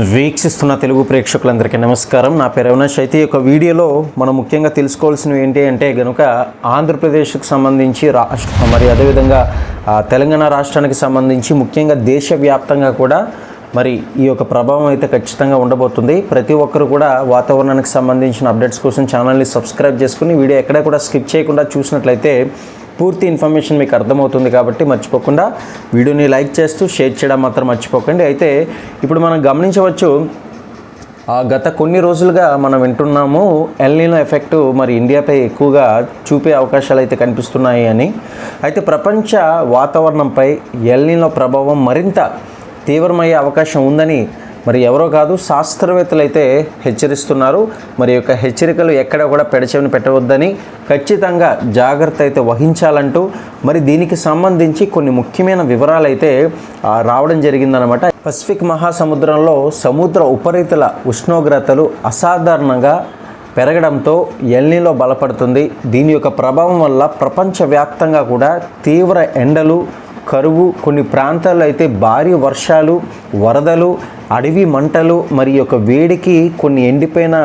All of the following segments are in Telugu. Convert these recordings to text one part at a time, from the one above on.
వీక్షిస్తున్న తెలుగు ప్రేక్షకులందరికీ నమస్కారం. నా పేరు అవినాష్. అయితే ఈ యొక్క వీడియోలో మనం ముఖ్యంగా తెలుసుకోవాల్సినవి ఏంటి అంటే కనుక ఆంధ్రప్రదేశ్కి సంబంధించి మరి అదేవిధంగా తెలంగాణ రాష్ట్రానికి సంబంధించి ముఖ్యంగా దేశవ్యాప్తంగా కూడా మరి ఈ యొక్క ప్రభావం అయితే ఖచ్చితంగా ఉండబోతుంది. ప్రతి ఒక్కరు కూడా వాతావరణానికి సంబంధించిన అప్డేట్స్ కోసం ఛానల్ని సబ్స్క్రైబ్ చేసుకుని వీడియో ఎక్కడ కూడా స్కిప్ చేయకుండా చూసినట్లయితే పూర్తి ఇన్ఫర్మేషన్ మీకు అర్థమవుతుంది. కాబట్టి మర్చిపోకుండా వీడియోని లైక్ చేస్తూ షేర్ చేయడం మాత్రం మర్చిపోకండి. అయితే ఇప్పుడు మనం గమనించవచ్చు, గత కొన్ని రోజులుగా మనం వింటున్నాము ఎల్ నినో ఎఫెక్ట్ మరి ఇండియాపై ఎక్కువగా చూపే అవకాశాలు అయితే కనిపిస్తున్నాయి అని. అయితే ప్రపంచ వాతావరణంపై ఎల్ నినో ప్రభావం మరింత తీవ్రమయ్యే అవకాశం ఉందని మరి ఎవరో కాదు శాస్త్రవేత్తలు అయితే హెచ్చరిస్తున్నారు. మరి యొక్క హెచ్చరికలు ఎక్కడ కూడా పెడచెవిని పెట్టవద్దని, ఖచ్చితంగా జాగ్రత్త అయితే వహించాలంటూ మరి దీనికి సంబంధించి కొన్ని ముఖ్యమైన వివరాలు అయితే రావడం జరిగిందనమాట. పసిఫిక్ మహాసముద్రంలో సముద్ర ఉపరితల ఉష్ణోగ్రతలు అసాధారణంగా పెరగడంతో ఎల్ నినో బలపడుతుంది. దీని యొక్క ప్రభావం వల్ల ప్రపంచవ్యాప్తంగా కూడా తీవ్ర ఎండలు, కరువు, కొన్ని ప్రాంతాల్లో అయితే భారీ వర్షాలు, వరదలు, అడవి మంటలు, మరి యొక్క వేడికి కొన్ని ఎండిపోయిన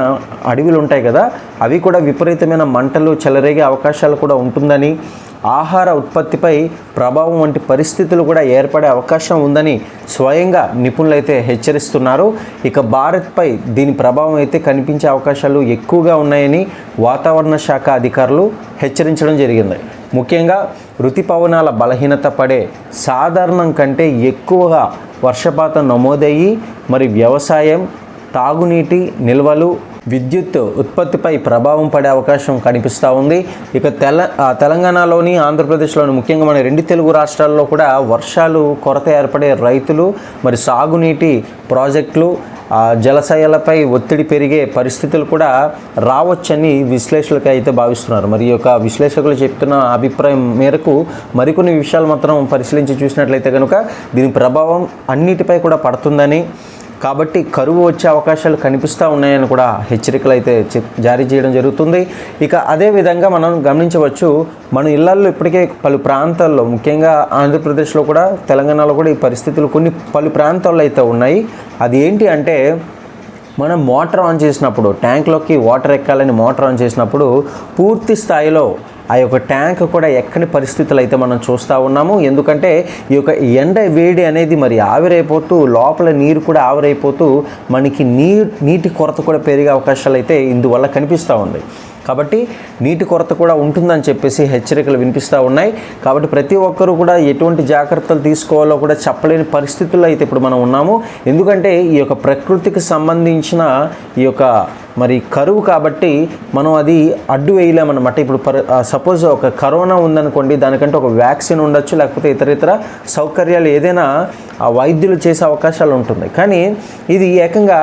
అడవులు ఉంటాయి కదా, అవి కూడా విపరీతమైన మంటలు చెలరేగే అవకాశాలు కూడా ఉంటుందని, ఆహార ఉత్పత్తిపై ప్రభావం వంటి పరిస్థితులు కూడా ఏర్పడే అవకాశం ఉందని స్వయంగా నిపుణులు అయితే హెచ్చరిస్తున్నారు. ఇక భారత్పై దీని ప్రభావం అయితే కనిపించే అవకాశాలు ఎక్కువగా ఉన్నాయని వాతావరణ శాఖ అధికారులు హెచ్చరించడం జరిగింది. ముఖ్యంగా ఋతుపవనాల బలహీనత పడే సాధారణం కంటే ఎక్కువగా వర్షపాతం నమోదయ్యి మరి వ్యవసాయం, తాగునీటి నిల్వలు, విద్యుత్ ఉత్పత్తిపై ప్రభావం పడే అవకాశం కనిపిస్తూ ఉంది. ఇక తెలంగాణలోని, ఆంధ్రప్రదేశ్లోని, ముఖ్యంగా మన రెండు తెలుగు రాష్ట్రాల్లో కూడా వర్షాలు కొరత ఏర్పడే రైతులు మరి సాగునీటి ప్రాజెక్టులు, జలాశయాలపై ఒత్తిడి పెరిగే పరిస్థితులు కూడా రావచ్చని విశ్లేషకులు అయితే భావిస్తున్నారు. మరి ఈ యొక్క విశ్లేషకులు చెప్తున్న అభిప్రాయం మేరకు మరికొన్ని విషయాలు మాత్రం పరిశీలించి చూసినట్లయితే కనుక దీని ప్రభావం అన్నిటిపై కూడా పడుతుందని, కాబట్టి కరువు వచ్చే అవకాశాలు కనిపిస్తూ ఉన్నాయని కూడా హెచ్చరికలు అయితే జారీ చేయడం జరుగుతుంది. ఇక అదేవిధంగా మనం గమనించవచ్చు, మన ఇళ్లల్లో ఇప్పటికే పలు ప్రాంతాల్లో, ముఖ్యంగా ఆంధ్రప్రదేశ్లో కూడా తెలంగాణలో కూడా ఈ పరిస్థితులు పలు ప్రాంతాల్లో అయితే ఉన్నాయి. అది ఏంటి అంటే, మనం మోటార్ ఆన్ చేసినప్పుడు, ట్యాంక్లోకి వాటర్ ఎక్కాలని మోటార్ ఆన్ చేసినప్పుడు పూర్తి స్థాయిలో ఆ యొక్క ట్యాంక్ కూడా ఎక్కని పరిస్థితులు అయితే మనం చూస్తూ ఉన్నాము. ఎందుకంటే ఈ యొక్క ఎండ వేడి అనేది మరి ఆవిరైపోతూ, లోపల నీరు కూడా ఆవిరైపోతూ మనకి నీటి కొరత కూడా పెరిగే అవకాశాలు అయితే ఇందువల్ల కనిపిస్తూ ఉంది. కాబట్టి నీటి కొరత కూడా ఉంటుందని చెప్పేసి హెచ్చరికలు వినిపిస్తూ ఉన్నాయి. కాబట్టి ప్రతి ఒక్కరూ కూడా ఎటువంటి జాగ్రత్తలు తీసుకోవాలో కూడా చెప్పలేని పరిస్థితుల్లో అయితే ఇప్పుడు మనం ఉన్నాము. ఎందుకంటే ఈ యొక్క ప్రకృతికి సంబంధించిన ఈ యొక్క మరి కరువు కాబట్టి మనం అది అడ్డు వేయలేమన్నమాట. ఇప్పుడు సపోజ్ ఒక కరోనా ఉందనుకోండి, దానికంటే ఒక వ్యాక్సిన్ ఉండొచ్చు, లేకపోతే ఇతర సౌకర్యాలు ఏదైనా వైద్యులు చేసే అవకాశాలు ఉంటుంది. కానీ ఇది ఏకంగా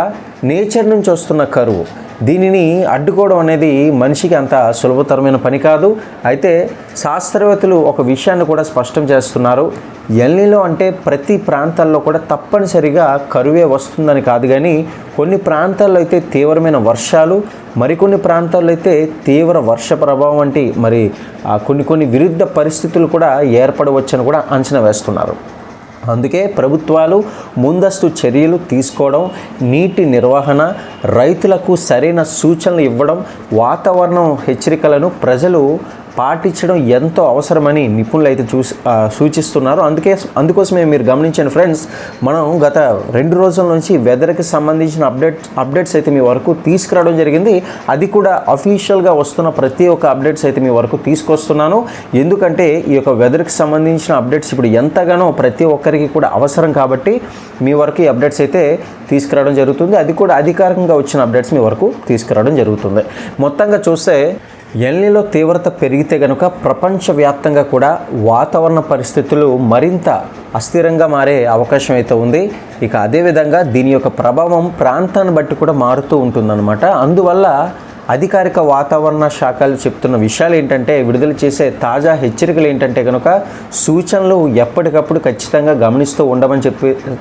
నేచర్ నుంచి వస్తున్న కరువు, దీనిని అడ్డుకోవడం అనేది మనిషికి అంత సులభతరమైన పని కాదు. అయితే శాస్త్రవేత్తలు ఒక విషయాన్ని కూడా స్పష్టం చేస్తున్నారు. ఎల్ నినో అంటే ప్రతి ప్రాంతాల్లో కూడా తప్పనిసరిగా కరువే వస్తుందని కాదు, కానీ కొన్ని ప్రాంతాల్లో అయితే తీవ్రమైన వర్షాలు, మరికొన్ని ప్రాంతాల్లో అయితే తీవ్ర వర్ష ప్రభావం వంటి మరి కొన్ని విరుద్ధ పరిస్థితులు కూడా ఏర్పడవచ్చని కూడా అంచనా వేస్తున్నారు. అందుకే ప్రభుత్వాలు ముందస్తు చర్యలు తీసుకోవడం, నీటి నిర్వహణ, రైతులకు సరైన సూచనలు ఇవ్వడం, వాతావరణం హెచ్చరికలను ప్రజలు పాటించడం ఎంతో అవసరమని నిపుణులు అయితే సూచిస్తున్నారు. అందుకోసమే మీరు గమనించండి ఫ్రెండ్స్, మనం గత 2 రోజుల నుంచి వెదర్కి సంబంధించిన అప్డేట్స్ అయితే మీ వరకు తీసుకురావడం జరిగింది. అది కూడా అఫీషియల్గా వస్తున్న ప్రతి ఒక్క అప్డేట్స్ అయితే మీ వరకు తీసుకొస్తున్నాను. ఎందుకంటే ఈ యొక్క వెదర్కి సంబంధించిన అప్డేట్స్ ఇప్పుడు ఎంతగానో ప్రతి ఒక్కరికి కూడా అవసరం. కాబట్టి మీ వరకు ఈ అప్డేట్స్ అయితే తీసుకురావడం జరుగుతుంది. అది కూడా అధికారికంగా వచ్చిన అప్డేట్స్ మీ వరకు తీసుకురావడం జరుగుతుంది. మొత్తంగా చూస్తే ఎల్ నినో తీవ్రత పెరిగితే కనుక ప్రపంచవ్యాప్తంగా కూడా వాతావరణ పరిస్థితులు మరింత అస్థిరంగా మారే అవకాశం అయితే ఉంది. ఇక అదేవిధంగా దీని యొక్క ప్రభావం ప్రాంతాన్ని బట్టి కూడా మారుతూ ఉంటుందన్నమాట. అందువల్ల అధికారిక వాతావరణ శాఖలు చెప్తున్న విషయాలు ఏంటంటే, విడుదల చేసే తాజా హెచ్చరికలు ఏంటంటే కనుక సూచనలు ఎప్పటికప్పుడు ఖచ్చితంగా గమనిస్తూ ఉండమని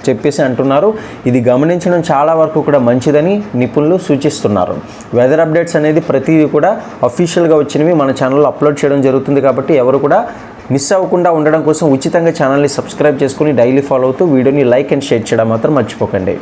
చెప్పేసి అంటున్నారు. ఇది గమనించడం చాలా వరకు కూడా మంచిదని నిపుణులు సూచిస్తున్నారు. వెదర్ అప్డేట్స్ అనేది ప్రతిదీ కూడా అఫీషియల్గా వచ్చినవి మన ఛానల్లో అప్లోడ్ చేయడం జరుగుతుంది. కాబట్టి ఎవరు కూడా మిస్ అవ్వకుండా ఉండడం కోసం ఉచితంగా ఛానల్ని సబ్స్క్రైబ్ చేసుకుని డైలీ ఫాలో అవుతూ వీడియోని లైక్ అండ్ షేర్ చేయడం మాత్రం మర్చిపోకండి.